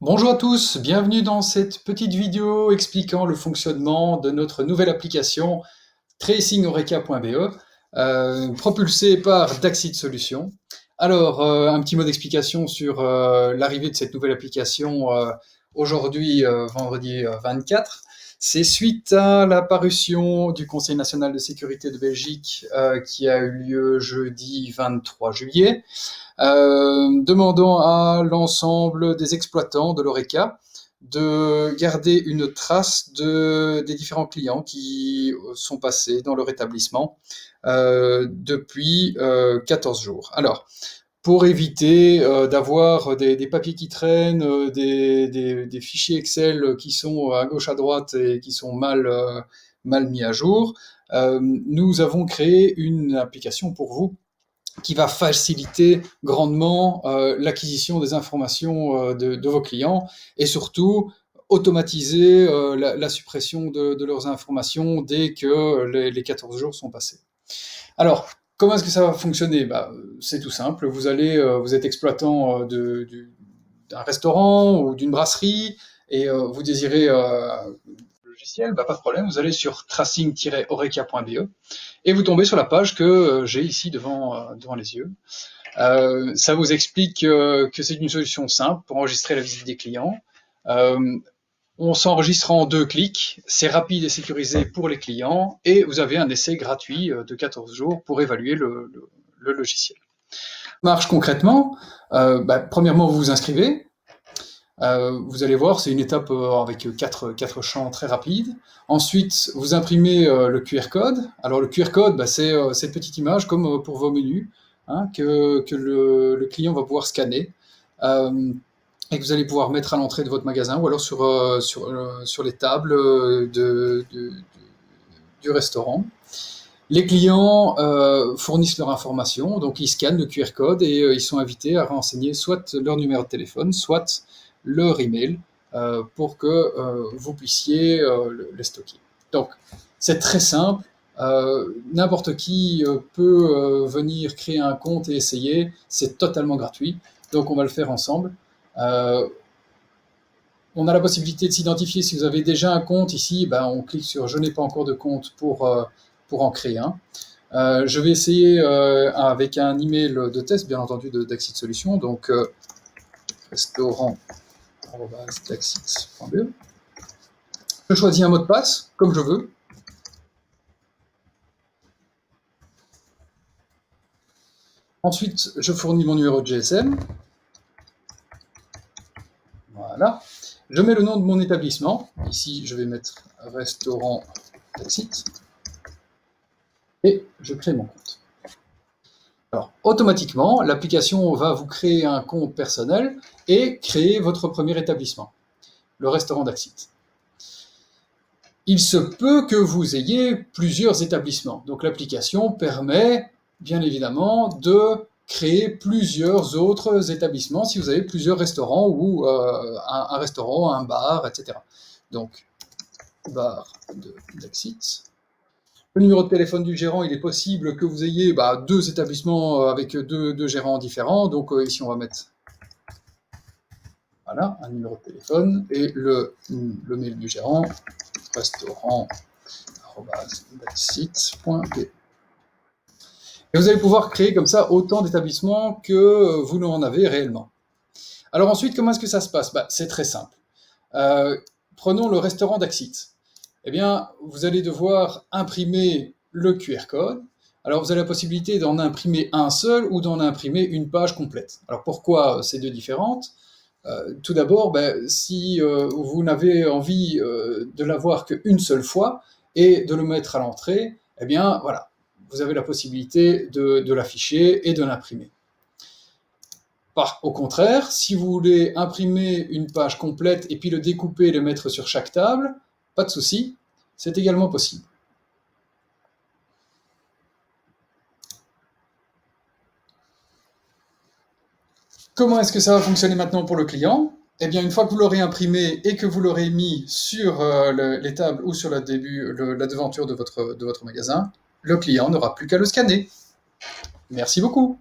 Bonjour à tous, bienvenue dans cette petite vidéo expliquant le fonctionnement de notre nouvelle application tracingoreca.be, propulsée par Daxit Solutions. Alors, un petit mot d'explication sur l'arrivée de cette nouvelle application aujourd'hui, vendredi 24. C'est suite à la parution du Conseil national de sécurité de Belgique qui a eu lieu jeudi 23 juillet, demandant à l'ensemble des exploitants de l'Horeca de garder une trace des différents clients qui sont passés dans leur établissement depuis 14 jours. Alors, pour éviter d'avoir des papiers qui traînent, des fichiers Excel qui sont à gauche à droite et qui sont mal mis à jour, nous avons créé une application pour vous qui va faciliter grandement l'acquisition des informations de vos clients et surtout automatiser la suppression de leurs informations dès que les 14 jours sont passés. Alors, comment est-ce que ça va fonctionner? C'est tout simple, vous êtes exploitant d'un restaurant ou d'une brasserie et vous désirez logiciel, pas de problème, vous allez sur tracing-oreca.be et vous tombez sur la page que j'ai ici devant les yeux. Ça vous explique que c'est une solution simple pour enregistrer la visite des clients. Euh, on s'enregistre en 2 clics, c'est rapide et sécurisé pour les clients, et vous avez un essai gratuit de 14 jours pour évaluer le logiciel. Marche concrètement, premièrement vous vous inscrivez, vous allez voir, c'est une étape avec quatre champs très rapides. Ensuite, vous imprimez le QR code. Alors le QR code, c'est cette petite image comme pour vos menus, hein, que le client va pouvoir scanner et que vous allez pouvoir mettre à l'entrée de votre magasin ou alors sur les tables du restaurant. Les clients fournissent leur information, donc ils scannent le QR code et ils sont invités à renseigner soit leur numéro de téléphone, soit leur email pour que vous puissiez les stocker. Donc, c'est très simple. N'importe qui peut venir créer un compte et essayer. C'est totalement gratuit. Donc, on va le faire ensemble. On a la possibilité de s'identifier. Si vous avez déjà un compte ici, on clique sur « Je n'ai pas encore de compte » pour en créer un. Je vais essayer avec un email de test, bien entendu, de Daxit Solutions. Donc, restaurant@daxit.be. Je choisis un mot de passe, comme je veux. Ensuite, je fournis mon numéro de GSM. Voilà. Je mets le nom de mon établissement. Ici, je vais mettre restaurant Daxit. Et je crée mon compte. Alors, automatiquement, l'application va vous créer un compte personnel et créer votre premier établissement, le restaurant Daxit. Il se peut que vous ayez plusieurs établissements. Donc l'application permet, bien évidemment, de créer plusieurs autres établissements si vous avez plusieurs restaurants ou un restaurant, un bar, etc. Donc, bar de Daxit. Le numéro de téléphone du gérant, il est possible que vous ayez 2 établissements avec deux gérants différents. Donc ici, on va mettre voilà, un numéro de téléphone et le mail du gérant, restaurant@daxit.be. Et vous allez pouvoir créer comme ça autant d'établissements que vous n'en avez réellement. Alors ensuite, comment est-ce que ça se passe? C'est très simple. Prenons le restaurant Daxit. Eh bien, vous allez devoir imprimer le QR code. Alors, vous avez la possibilité d'en imprimer un seul ou d'en imprimer une page complète. Alors, pourquoi ces deux différentes? Tout d'abord, si vous n'avez envie de l'avoir qu'une seule fois et de le mettre à l'entrée, eh bien, voilà, vous avez la possibilité de l'afficher et de l'imprimer. Au contraire, si vous voulez imprimer une page complète et puis le découper et le mettre sur chaque table, pas de souci, c'est également possible. Comment est-ce que ça va fonctionner maintenant pour le client? Eh bien, une fois que vous l'aurez imprimé et que vous l'aurez mis sur les tables ou sur la devanture de votre magasin, le client n'aura plus qu'à le scanner. Merci beaucoup.